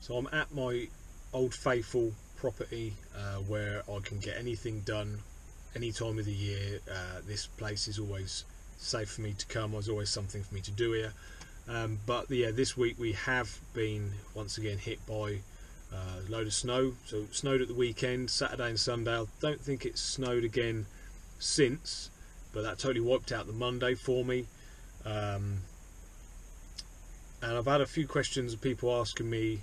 So I'm at my old faithful property where I can get anything done any time of the year. This place is always safe for me to come. There's always something for me to do here. But yeah, this week we have been once again hit by a load of snow. So it snowed at the weekend, Saturday and Sunday. I don't think it's snowed again since, but that totally wiped out the Monday for me. And I've had a few questions of people asking me,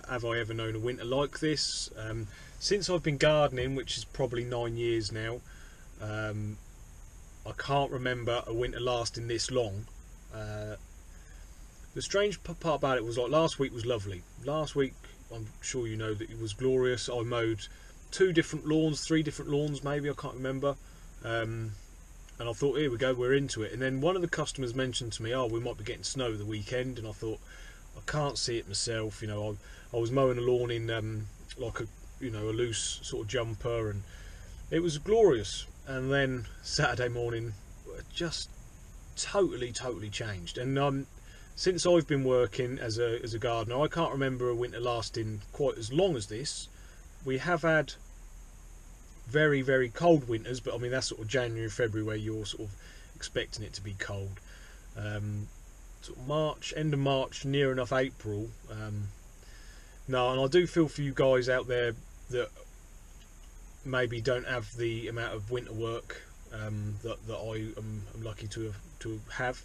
have I ever known a winter like this? Since I've been gardening, which is probably 9 years now, I can't remember a winter lasting this long. The strange part about it was, like, last week was lovely. Last week, I'm sure you know that it was glorious. I mowed 3 different lawns maybe, I can't remember. And I thought, here we go, we're into it. And then one of the customers mentioned to me, oh, we might be getting snow the weekend. And I thought, I can't see it myself. You know, I was mowing a lawn in like a loose sort of jumper, and it was glorious. And then Saturday morning, just totally changed. And since I've been working as a gardener, I can't remember a winter lasting quite as long as this. We have had very, very cold winters, but I mean that's sort of January, February, where you're sort of expecting it to be cold. Sort of March, end of March, near enough April. No, and I do feel for you guys out there that maybe don't have the amount of winter work that I am lucky to have.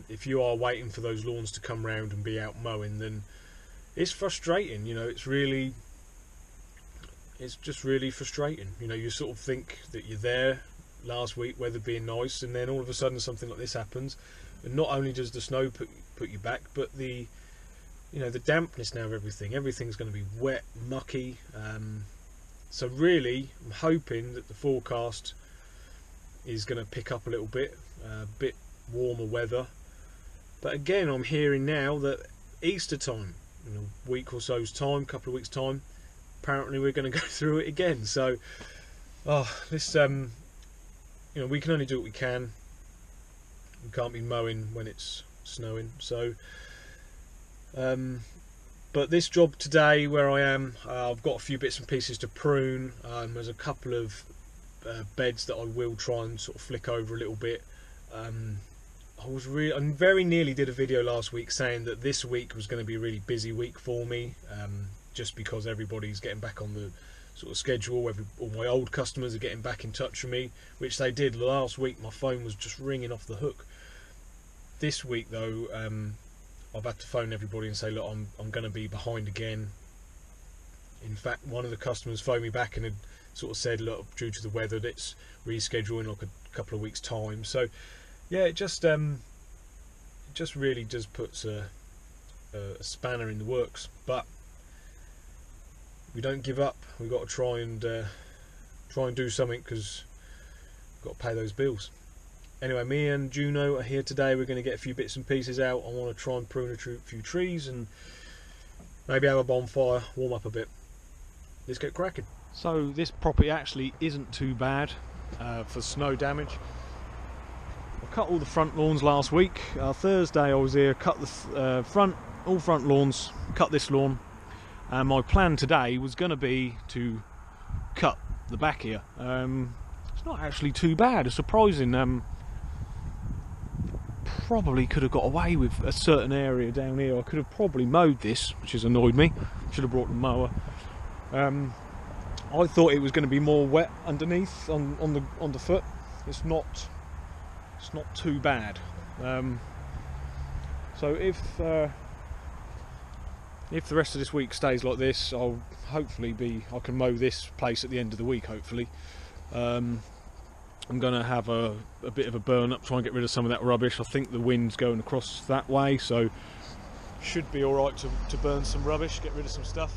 If you are waiting for those lawns to come round and be out mowing, then it's frustrating. You know, it's just really frustrating. You know, you sort of think that you're there last week, weather being nice, and then all of a sudden something like this happens. And not only does the snow put you back, but the dampness now of everything. Everything's going to be wet, mucky. So really, I'm hoping that the forecast is going to pick up a little bit, a bit warmer weather. But again, I'm hearing now that Easter time, in a week or so's time, couple of weeks time, apparently we're going to go through it again. So, this, we can only do what we can. We can't be mowing when it's snowing. So, but this job today, where I am, I've got a few bits and pieces to prune. There's a couple of beds that I will try and sort of flick over a little bit. I very nearly did a video last week saying that this week was going to be a really busy week for me, just because everybody's getting back on the sort of schedule. All my old customers are getting back in touch with me, which they did last week. My phone was just ringing off the hook. This week though, I've had to phone everybody and say, look, I'm going to be behind again. In fact, one of the customers phoned me back and had sort of said, look, due to the weather, it's rescheduling like a couple of weeks' time. So yeah, it just really just puts a spanner in the works. But we don't give up. We've got to try and do something, because we've got to pay those bills. Anyway, me and Juno are here today. We're going to get a few bits and pieces out. I want to try and prune a few trees and maybe have a bonfire, warm up a bit. Let's get cracking. So this property actually isn't too bad for snow damage. I cut all the front lawns last week. Thursday I was here, cut the all front lawns, cut this lawn. And my plan today was going to be to cut the back here. It's not actually too bad. It's surprising. Probably could have got away with a certain area down here. I could have probably mowed this, which has annoyed me. Should have brought the mower. I thought it was going to be more wet underneath on the foot. It's not too bad. So if the rest of this week stays like this, I'll hopefully I can mow this place at the end of the week. Hopefully, I'm going to have a bit of a burn up, try and get rid of some of that rubbish. I think the wind's going across that way, so should be alright to burn some rubbish, get rid of some stuff.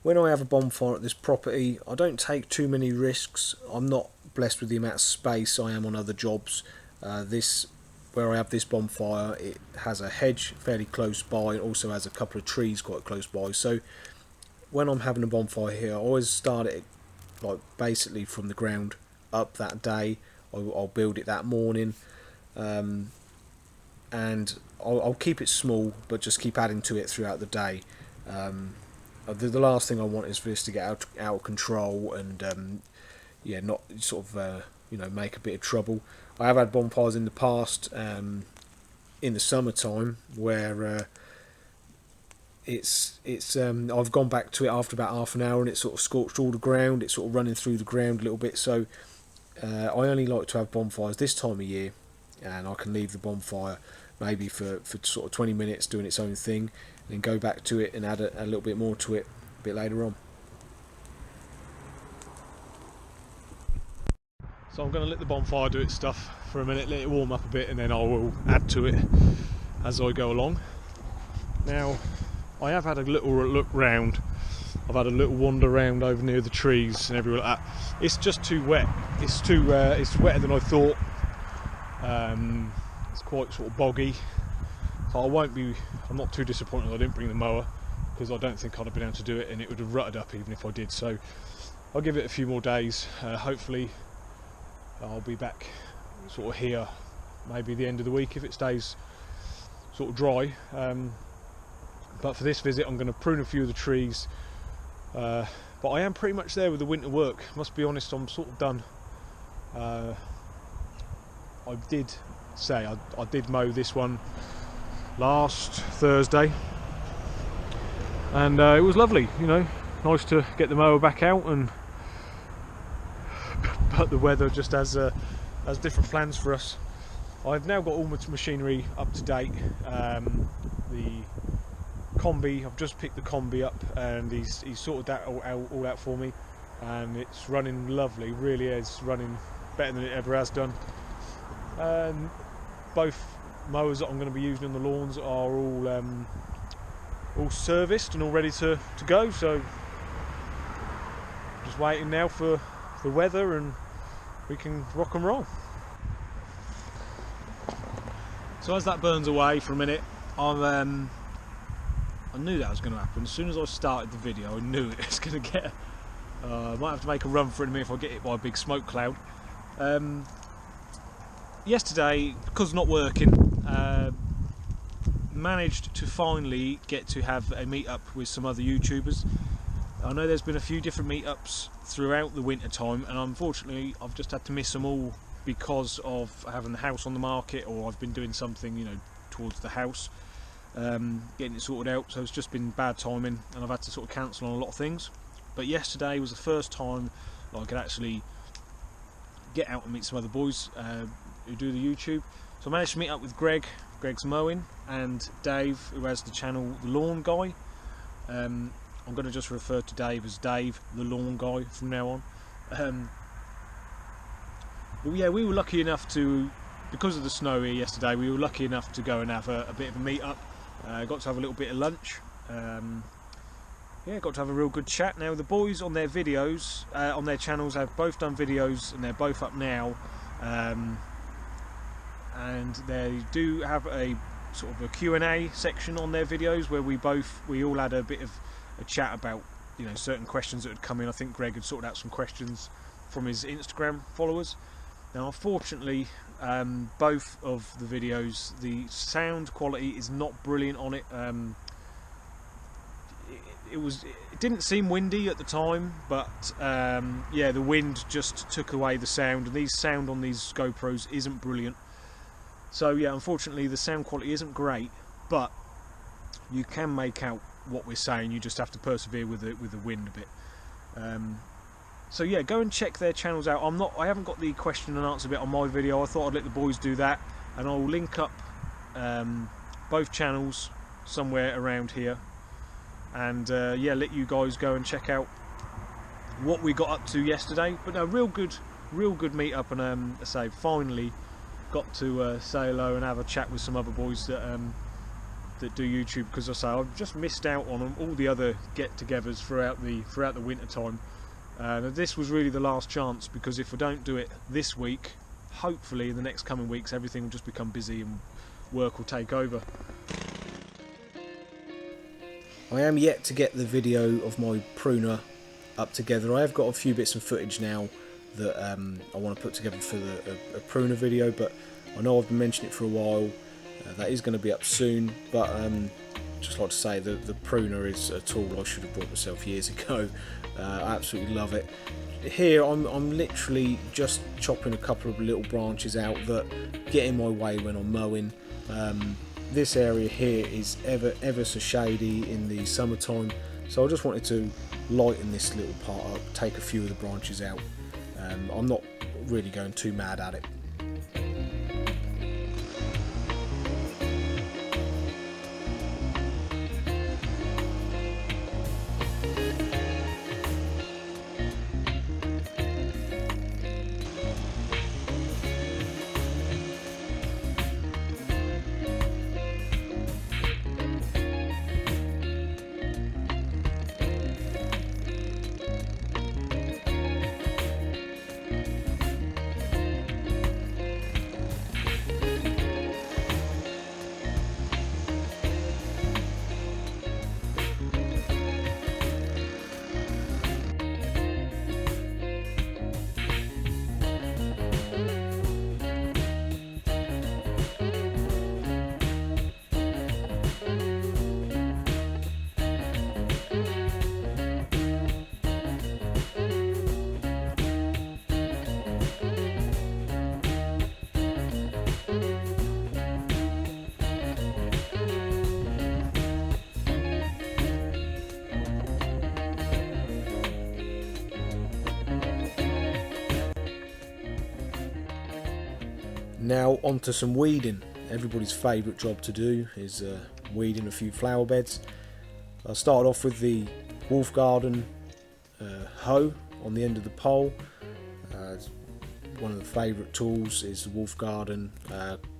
When I have a bonfire at this property, I don't take too many risks. I'm not blessed with the amount of space I am on other jobs. Where I have this bonfire, it has a hedge fairly close by. It also has a couple of trees quite close by. So when I'm having a bonfire here, I always start it like basically from the ground up that day. I'll build it that morning, and and I'll keep it small, but just keep adding to it throughout the day. The last thing I want is for this to get out of control and yeah, not sort of make a bit of trouble. I have had bonfires in the past in the summertime where I've gone back to it after about half an hour and it sort of scorched all the ground. It's sort of running through the ground a little bit. So I only like to have bonfires this time of year, and I can leave the bonfire maybe for sort of 20 minutes doing its own thing, and then go back to it and add a little bit more to it a bit later on. So I'm going to let the bonfire do its stuff for a minute, let it warm up a bit, and then I will add to it as I go along. Now, I have had a little look round. I've had a little wander around over near the trees and everywhere like that. It's just too wet. It's wetter than I thought. It's quite sort of boggy. So I'm not too disappointed I didn't bring the mower, because I don't think I'd have been able to do it, and it would have rutted up even if I did. So I'll give it a few more days. Hopefully I'll be back sort of here maybe the end of the week if it stays sort of dry. But for this visit I'm going to prune a few of the trees, but I am pretty much there with the winter work. Must be honest, I'm sort of done. I did say I did mow this one last Thursday, and it was lovely, nice to get the mower back out, and but the weather just has different plans for us. I've now got all my machinery up to date. The combi, I've just picked the combi up, and he's sorted that all out for me, and it's running lovely. Really is running better than it ever has done. Both mowers that I'm going to be using on the lawns are all serviced and all ready to go, so just waiting now for the weather and we can rock and roll. So as that burns away for a minute, I knew that was going to happen. As soon as I started the video, I knew it was going to get I might have to make a run for it in a minute if I get hit by a big smoke cloud. Yesterday, because not working, managed to finally get to have a meet-up with some other YouTubers. I know there's been a few different meetups throughout the winter time, and unfortunately I've just had to miss them all because of having the house on the market, or I've been doing something towards the house, getting it sorted out. So it's just been bad timing, and I've had to sort of cancel on a lot of things. But yesterday was the first time that I could actually get out and meet some other boys who do the YouTube. So I managed to meet up with Greg's Mowing, and Dave, who has the channel The Lawn Guy. I'm going to just refer to Dave as Dave the Lawn Guy from now on. But yeah, we were lucky enough to, because of the snow here yesterday, we were lucky enough to go and have a bit of a meet up. Got to have a little bit of lunch. Yeah, got to have a real good chat. Now the boys on their videos, on their channels, have both done videos, and they're both up now. And they do have a sort of a Q&A section on their videos where we all had a bit of a chat about certain questions that had come in. I think Greg had sorted out some questions from his Instagram followers. Now unfortunately, both of the videos, the sound quality is not brilliant on it. It didn't seem windy at the time, but yeah, the wind just took away the sound, and sound on these GoPros isn't brilliant. So yeah, unfortunately the sound quality isn't great, but you can make out what we're saying. You just have to persevere with the wind a bit. So yeah, go and check their channels out. I haven't got the question and answer bit on my video. I thought I'd let the boys do that, and I'll link up both channels somewhere around here, and yeah, let you guys go and check out what we got up to yesterday. But no, real good meet up, and I say finally got to say hello and have a chat with some other boys that do YouTube, because I say I've just missed out on all the other get-togethers throughout the winter time. This was really the last chance, because if I don't do it this week, hopefully in the next coming weeks everything will just become busy and work will take over. I am yet to get the video of my pruner up together. I have got a few bits of footage now that I want to put together for a pruner video, but I know I've been mentioning it for a while. That is going to be up soon, but just like to say that the pruner is a tool I should have bought myself years ago. I absolutely love it. Here I'm literally just chopping a couple of little branches out that get in my way when I'm mowing. This area here is ever so shady in the summertime, so I just wanted to lighten this little part up, take a few of the branches out. I'm not really going too mad at it. Now onto some weeding. Everybody's favourite job to do is weeding a few flower beds. I started off with the Wolf Garden hoe on the end of the pole. One of the favourite tools is the Wolf Garden.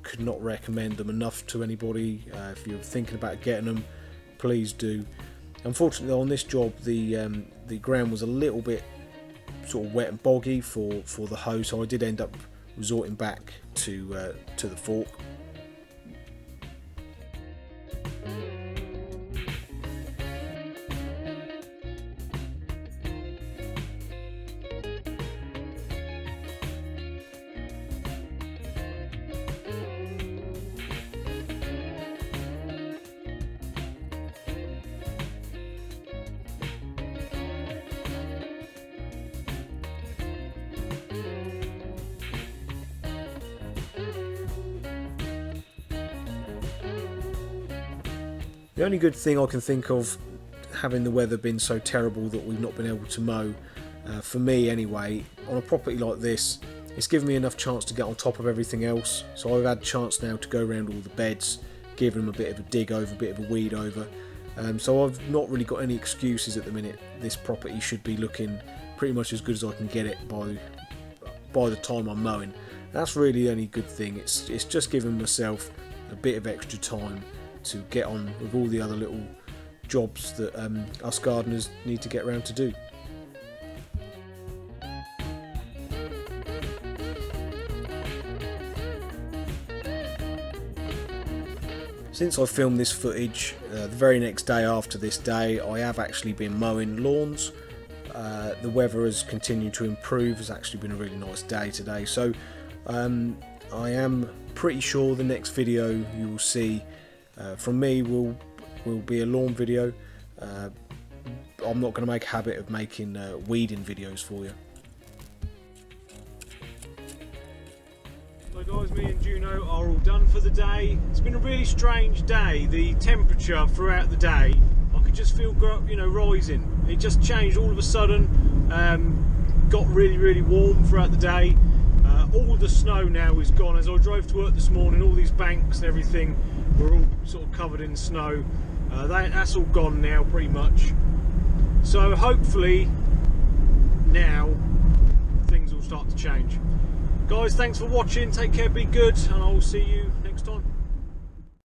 Could not recommend them enough to anybody. If you're thinking about getting them, please do. Unfortunately on this job the ground was a little bit sort of wet and boggy for the hoe, so I did end up resorting back to the fork. The only good thing I can think of, having the weather been so terrible that we've not been able to mow, for me anyway, on a property like this, it's given me enough chance to get on top of everything else. So I've had a chance now to go around all the beds, give them a bit of a dig over, a bit of a weed over. So I've not really got any excuses at the minute. This property should be looking pretty much as good as I can get it by the time I'm mowing. That's really the only good thing. It's just giving myself a bit of extra time to get on with all the other little jobs that us gardeners need to get around to do. Since I filmed this footage, the very next day after this day, I have actually been mowing lawns. The weather has continued to improve. It's actually been a really nice day today, so I am pretty sure the next video you will see from me will be a lawn video. I'm not going to make a habit of making weeding videos for you. So guys, me and Juno are all done for the day. It's been a really strange day. The temperature throughout the day, I could just feel, you know, rising. It just changed all of a sudden. Got really warm throughout the day. All the snow now is gone. As I drove to work this morning, all these banks and everything were all sort of covered in snow. That's all gone now pretty much. So hopefully now things will start to change. Guys, thanks for watching. Take care, be good, and I'll see you